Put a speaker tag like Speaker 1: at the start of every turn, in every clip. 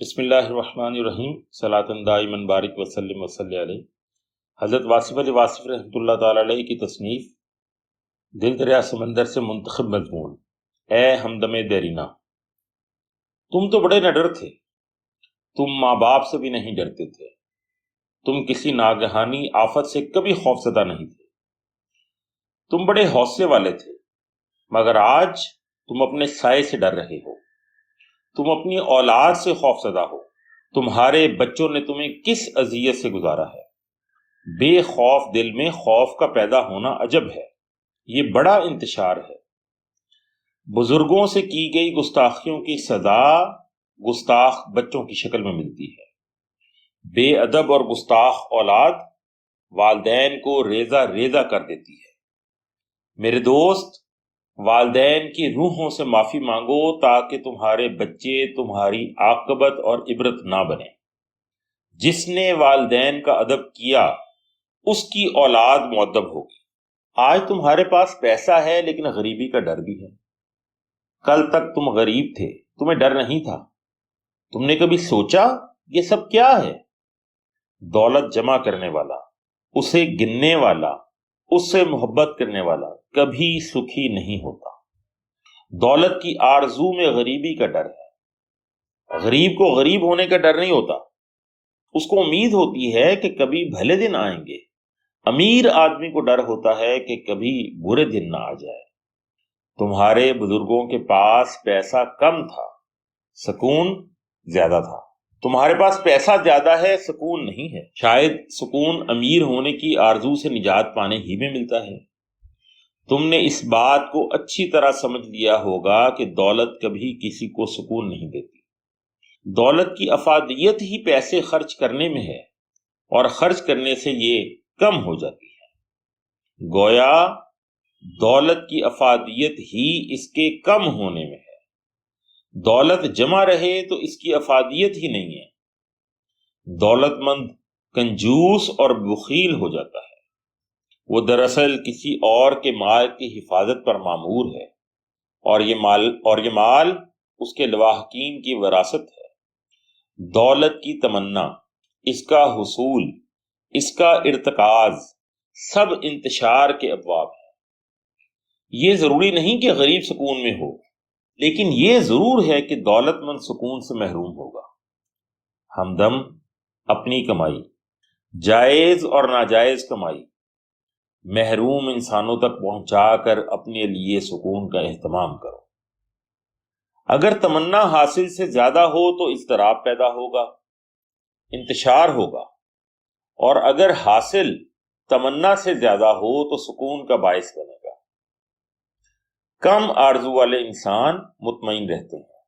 Speaker 1: بسم اللہ الرحمن الرحیم صلاۃ دائما بارک وسلم وصلی علیہ۔ حضرت واصف علی واصف رحمۃ اللہ تعالی علیہ کی تصنیف دل دریا سمندر سے منتخب مضمون۔ اے ہمدم دیرینہ، تم تو بڑے نڈر تھے، تم ماں باپ سے بھی نہیں ڈرتے تھے، تم کسی ناگہانی آفت سے کبھی خوفزدہ نہیں تھے، تم بڑے حوصلے والے تھے، مگر آج تم اپنے سائے سے ڈر رہے ہو، تم اپنی اولاد سے خوف زدہ ہو۔ تمہارے بچوں نے تمہیں کس اذیت سے گزارا ہے۔ بے خوف دل میں خوف کا پیدا ہونا عجب ہے، یہ بڑا انتشار ہے۔ بزرگوں سے کی گئی گستاخیوں کی سزا گستاخ بچوں کی شکل میں ملتی ہے۔ بے ادب اور گستاخ اولاد والدین کو ریزہ ریزہ کر دیتی ہے۔ میرے دوست، والدین کی روحوں سے معافی مانگو تاکہ تمہارے بچے تمہاری عاقبت اور عبرت نہ بنے۔ جس نے والدین کا ادب کیا اس کی اولاد مؤدب ہوگی۔ آج تمہارے پاس پیسہ ہے لیکن غریبی کا ڈر بھی ہے۔ کل تک تم غریب تھے، تمہیں ڈر نہیں تھا۔ تم نے کبھی سوچا یہ سب کیا ہے؟ دولت جمع کرنے والا، اسے گننے والا، اس سے محبت کرنے والا کبھی سکھی نہیں ہوتا۔ دولت کی آرزو میں غریبی کا ڈر ہے۔ غریب کو غریب ہونے کا ڈر نہیں ہوتا، اس کو امید ہوتی ہے کہ کبھی بھلے دن آئیں گے۔ امیر آدمی کو ڈر ہوتا ہے کہ کبھی برے دن نہ آ جائے۔ تمہارے بزرگوں کے پاس پیسہ کم تھا، سکون زیادہ تھا۔ تمہارے پاس پیسہ زیادہ ہے، سکون نہیں ہے۔ شاید سکون امیر ہونے کی آرزو سے نجات پانے ہی میں ملتا ہے۔ تم نے اس بات کو اچھی طرح سمجھ لیا ہوگا کہ دولت کبھی کسی کو سکون نہیں دیتی۔ دولت کی افادیت ہی پیسے خرچ کرنے میں ہے، اور خرچ کرنے سے یہ کم ہو جاتی ہے۔ گویا دولت کی افادیت ہی اس کے کم ہونے میں ہے۔ دولت جمع رہے تو اس کی افادیت ہی نہیں ہے۔ دولت مند کنجوس اور بخیل ہو جاتا ہے، وہ دراصل کسی اور کے مال کی حفاظت پر مامور ہے، اور یہ مال اس کے لواحقین کی وراثت ہے۔ دولت کی تمنا، اس کا حصول، اس کا ارتکاز سب انتشار کے ابواب ہیں۔ یہ ضروری نہیں کہ غریب سکون میں ہو، لیکن یہ ضرور ہے کہ دولت مند سکون سے محروم ہوگا۔ ہمدم اپنی کمائی، جائز اور ناجائز کمائی، محروم انسانوں تک پہنچا کر اپنے لیے سکون کا اہتمام کرو۔ اگر تمنا حاصل سے زیادہ ہو تو اضطراب پیدا ہوگا، انتشار ہوگا، اور اگر حاصل تمنا سے زیادہ ہو تو سکون کا باعث بنے گا۔ کم آرزو والے انسان مطمئن رہتے ہیں۔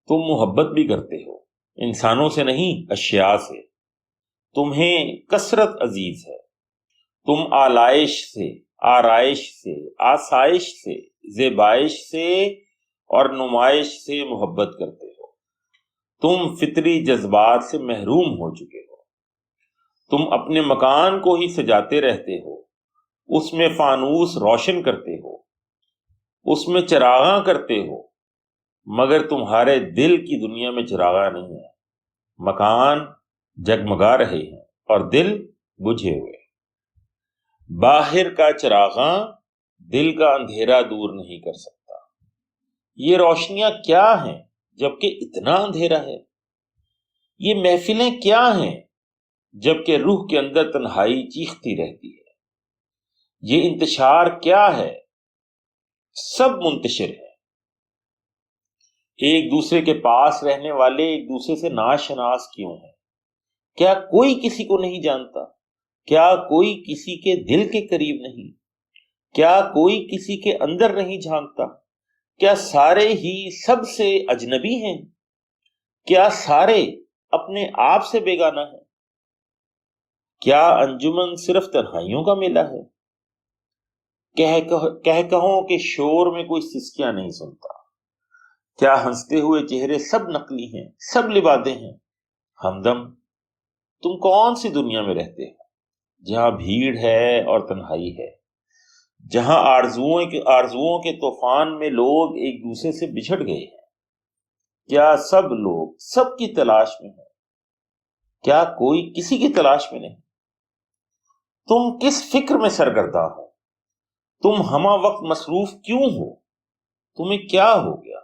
Speaker 1: تم محبت بھی کرتے ہو، انسانوں سے نہیں، اشیاء سے۔ تمہیں کثرت عزیز ہے۔ تم آلائش سے، آرائش سے، آسائش سے، زیبائش سے اور نمائش سے محبت کرتے ہو۔ تم فطری جذبات سے محروم ہو چکے ہو۔ تم اپنے مکان کو ہی سجاتے رہتے ہو، اس میں فانوس روشن کرتے ہو، اس میں چراغاں کرتے ہو، مگر تمہارے دل کی دنیا میں چراغاں نہیں ہے۔ مکان جگمگا رہے ہیں اور دل بجھے ہوئے۔ باہر کا چراغاں دل کا اندھیرا دور نہیں کر سکتا۔ یہ روشنیاں کیا ہیں جبکہ اتنا اندھیرا ہے؟ یہ محفلیں کیا ہیں جبکہ روح کے اندر تنہائی چیختی رہتی ہے؟ یہ انتشار کیا ہے؟ سب منتشر ہیں۔ ایک دوسرے کے پاس رہنے والے ایک دوسرے سے ناشناس کیوں ہیں؟ کیا کوئی کسی کو نہیں جانتا؟ کیا کوئی کسی کے دل کے قریب نہیں؟ کیا کوئی کسی کے اندر نہیں جھانکتا؟ کیا سارے ہی سب سے اجنبی ہیں؟ کیا سارے اپنے آپ سے بیگانہ ہیں؟ کیا انجمن صرف تنہائیوں کا میلہ ہے؟ کہوں کے شور میں کوئی سسکیاں نہیں سنتا؟ کیا ہنستے ہوئے چہرے سب نقلی ہیں، سب لبادے ہیں؟ ہمدم تم کون سی دنیا میں رہتے ہو جہاں بھیڑ ہے اور تنہائی ہے، جہاں آرزوؤں کے طوفان میں لوگ ایک دوسرے سے بچھڑ گئے ہیں؟ کیا سب لوگ سب کی تلاش میں ہیں؟ کیا کوئی کسی کی تلاش میں نہیں؟ تم کس فکر میں سرگرداں ہو؟ تم ہمہ وقت مصروف کیوں ہو؟ تمہیں کیا ہو گیا؟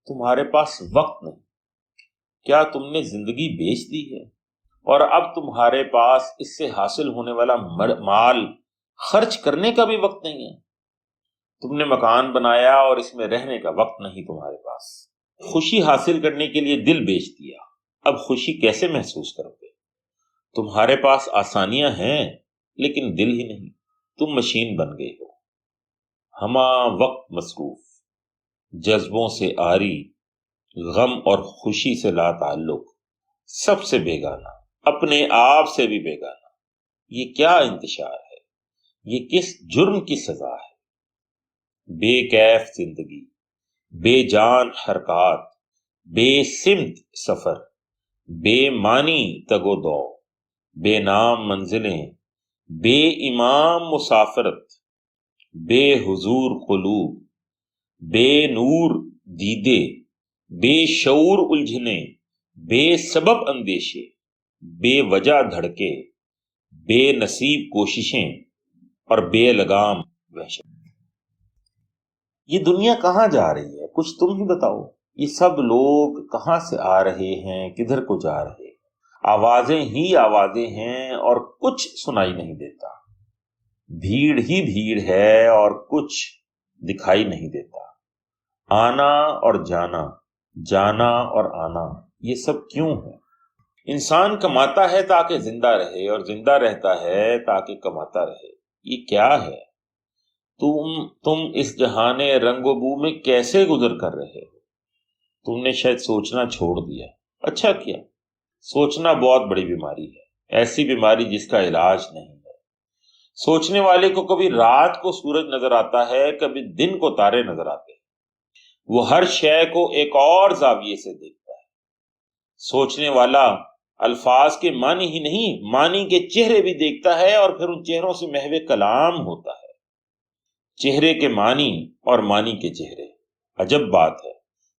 Speaker 1: تمہارے پاس وقت نہیں؟ کیا تم نے زندگی بیچ دی ہے اور اب تمہارے پاس اس سے حاصل ہونے والا مال خرچ کرنے کا بھی وقت نہیں ہے؟ تم نے مکان بنایا اور اس میں رہنے کا وقت نہیں تمہارے پاس۔ خوشی حاصل کرنے کے لیے دل بیچ دیا، اب خوشی کیسے محسوس کرو گے؟ تمہارے پاس آسانیاں ہیں لیکن دل ہی نہیں، تم مشین بن گئے ہو، ہمہ وقت مصروف، جذبوں سے عاری، غم اور خوشی سے لا تعلق، سب سے بیگانہ، اپنے آپ سے بھی بیگانہ۔ یہ کیا انتشار ہے؟ یہ کس جرم کی سزا ہے؟ بے کیف زندگی، بے جان حرکات، بے سمت سفر، بے معنی تگ و دو، بے نام منزلیں، بے امام مسافرت، بے حضور قلوب، بے نور دیدے، بے شعور الجھنے، بے سبب اندیشے، بے وجہ دھڑکے، بے نصیب کوششیں اور بے لگام وحشت۔ یہ دنیا کہاں جا رہی ہے؟ کچھ تم ہی بتاؤ۔ یہ سب لوگ کہاں سے آ رہے ہیں، کدھر کو جا رہے ہیں؟ آوازیں ہی آوازیں ہیں اور کچھ سنائی نہیں دیتا، بھیڑ ہی بھیڑ ہے اور کچھ دکھائی نہیں دیتا۔ آنا اور جانا، جانا اور آنا، یہ سب کیوں ہے؟ انسان کماتا ہے تاکہ زندہ رہے اور زندہ رہتا ہے تاکہ کماتا رہے۔ یہ کیا ہے؟ تم اس جہان رنگ و بو میں کیسے گزر کر رہے ہو؟ تم نے شاید سوچنا چھوڑ دیا۔ اچھا کیا، سوچنا بہت بڑی بیماری ہے، ایسی بیماری جس کا علاج نہیں ہے۔ سوچنے والے کو کبھی رات کو سورج نظر آتا ہے، کبھی دن کو تارے نظر آتے ہیں، وہ ہر شے کو ایک اور زاویے سے دیکھتا ہے۔ سوچنے والا الفاظ کے معنی ہی نہیں، معنی کے چہرے بھی دیکھتا ہے اور پھر ان چہروں سے محو کلام ہوتا ہے۔ چہرے کے معنی اور معنی کے چہرے، عجب بات ہے،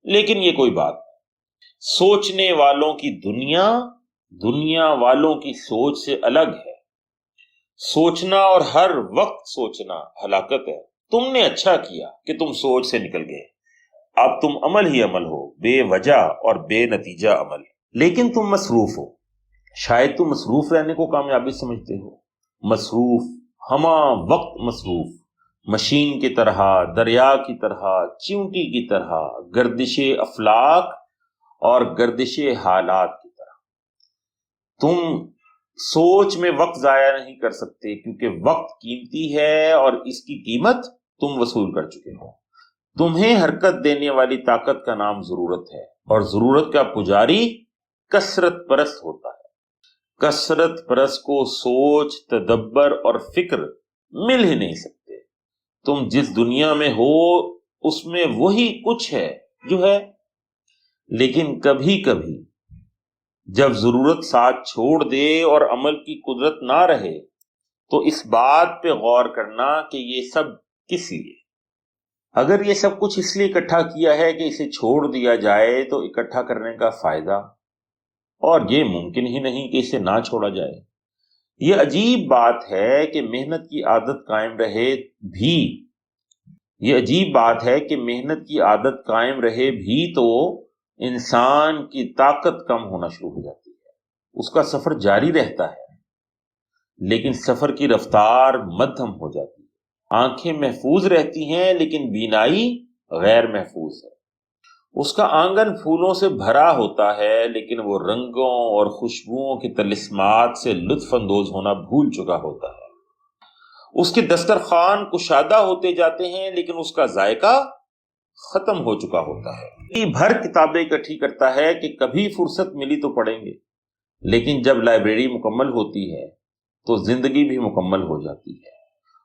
Speaker 1: لیکن یہ کوئی بات نہیں۔ سوچنے والوں کی دنیا، دنیا والوں کی سوچ سے الگ ہے۔ سوچنا اور ہر وقت سوچنا ہلاکت ہے۔ تم نے اچھا کیا کہ تم سوچ سے نکل گئے، اب تم عمل ہی عمل ہو، بے وجہ اور بے نتیجہ عمل۔ لیکن تم مصروف ہو، شاید تم مصروف رہنے کو کامیابی سمجھتے ہو۔ مصروف، ہمہ وقت مصروف، مشین کی طرح، دریا کی طرح، چیونٹی کی طرح، گردش افلاک اور گردش حالات کی طرح۔ تم سوچ میں وقت ضائع نہیں کر سکتے کیونکہ وقت قیمتی ہے اور اس کی قیمت تم وصول کر چکے ہو۔ تمہیں حرکت دینے والی طاقت کا نام ضرورت ہے، اور ضرورت کا پجاری کثرت پرست ہوتا ہے۔ کثرت پرست کو سوچ، تدبر اور فکر مل ہی نہیں سکتے۔ تم جس دنیا میں ہو اس میں وہی کچھ ہے جو ہے، لیکن کبھی کبھی جب ضرورت ساتھ چھوڑ دے اور عمل کی قدرت نہ رہے تو اس بات پہ غور کرنا کہ یہ سب کس لیے۔ اگر یہ سب کچھ اس لیے اکٹھا کیا ہے کہ اسے چھوڑ دیا جائے تو اکٹھا کرنے کا فائدہ، اور یہ ممکن ہی نہیں کہ اسے نہ چھوڑا جائے۔ یہ عجیب بات ہے کہ محنت کی عادت قائم رہے بھی، یہ عجیب بات ہے کہ محنت کی عادت قائم رہے بھی تو انسان کی طاقت کم ہونا شروع ہو جاتی ہے۔ اس کا سفر جاری رہتا ہے لیکن سفر کی رفتار مدھم ہو جاتی ہے۔ آنکھیں محفوظ رہتی ہیں لیکن بینائی غیر محفوظ ہے۔ اس کا آنگن پھولوں سے بھرا ہوتا ہے لیکن وہ رنگوں اور خوشبوؤں کی طلسمات سے لطف اندوز ہونا بھول چکا ہوتا ہے۔ اس کے دسترخوان کشادہ ہوتے جاتے ہیں لیکن اس کا ذائقہ ختم ہو چکا ہوتا ہے۔ بھر کتابیں اکٹھی کرتا ہے کہ کبھی فرصت ملی تو پڑھیں گے، لیکن جب لائبریری مکمل ہوتی ہے تو زندگی بھی مکمل ہو جاتی ہے،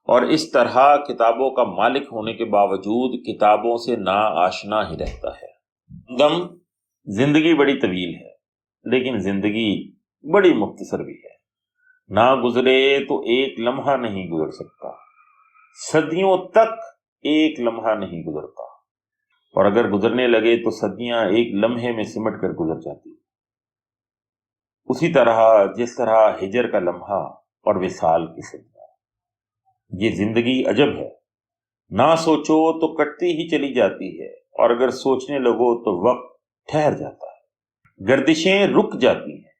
Speaker 1: اور اس طرح کتابوں کا مالک ہونے کے باوجود کتابوں سے نا آشنا ہی رہتا ہے۔ زندگی بڑی طویل ہے لیکن زندگی بڑی مختصر بھی ہے۔ نہ گزرے تو ایک لمحہ نہیں گزر سکتا، صدیوں تک ایک لمحہ نہیں گزرتا۔ اور اگر گزرنے لگے تو صدیاں ایک لمحے میں سمٹ کر گزر جاتی. اسی طرح جس طرح ہجر کا لمحہ اور وصال کی صدیاں. یہ زندگی عجب ہے، نہ سوچو تو کٹتی ہی چلی جاتی ہے، اور اگر سوچنے لگو تو وقت ٹھہر جاتا ہے. گردشیں رک جاتی ہیں.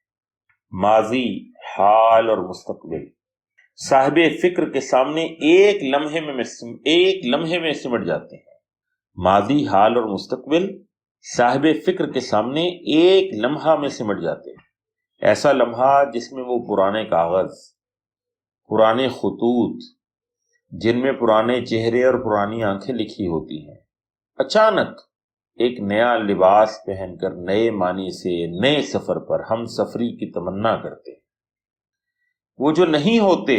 Speaker 1: ماضی، حال اور مستقبل صاحب فکر کے سامنے ایک لمحے میں سمٹ جاتے ہیں. ماضی، حال اور مستقبل صاحب فکر کے سامنے ایک لمحہ میں سمٹ جاتے ہیں. ایسا لمحہ جس میں وہ پرانے کاغذ، پرانے خطوط، جن میں پرانے چہرے اور پرانی آنکھیں لکھی ہوتی ہیں، اچانک ایک نیا لباس پہن کر نئے معنی سے نئے سفر پر ہم سفری کی تمنا کرتے ہیں. وہ جو نہیں ہوتے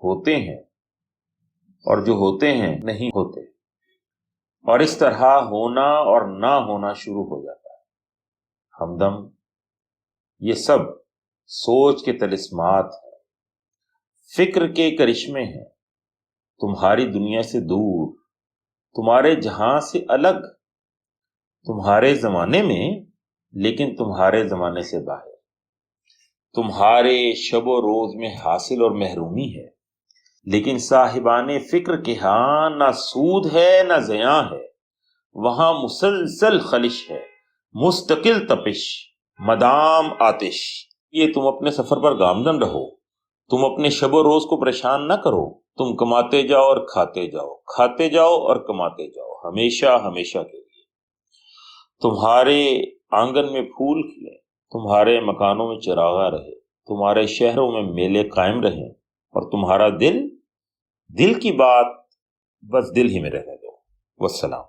Speaker 1: ہوتے ہیں، اور جو ہوتے ہیں نہیں ہوتے، اور اس طرح ہونا اور نہ ہونا شروع ہو جاتا ہے. ہمدم یہ سب سوچ کے طلسمات ہیں، فکر کے کرشمے ہیں. تمہاری دنیا سے دور، تمہارے جہاں سے الگ، تمہارے زمانے میں لیکن تمہارے زمانے سے باہر. تمہارے شب و روز میں حاصل اور محرومی ہے، لیکن صاحبان فکر کے ہاں نہ سود ہے نہ زیاں ہے. وہاں مسلسل خلش ہے، مستقل تپش، مدام آتش. یہ تم اپنے سفر پر گامزن رہو، تم اپنے شب و روز کو پریشان نہ کرو. تم کماتے جاؤ اور کھاتے جاؤ، کھاتے جاؤ اور کماتے جاؤ، ہمیشہ ہمیشہ کے لیے. تمہارے آنگن میں پھول کھلے، تمہارے مکانوں میں چراغاں رہے، تمہارے شہروں میں میلے قائم رہیں، اور تمہارا دل کی بات بس دل ہی میں رہنے دو. والسلام.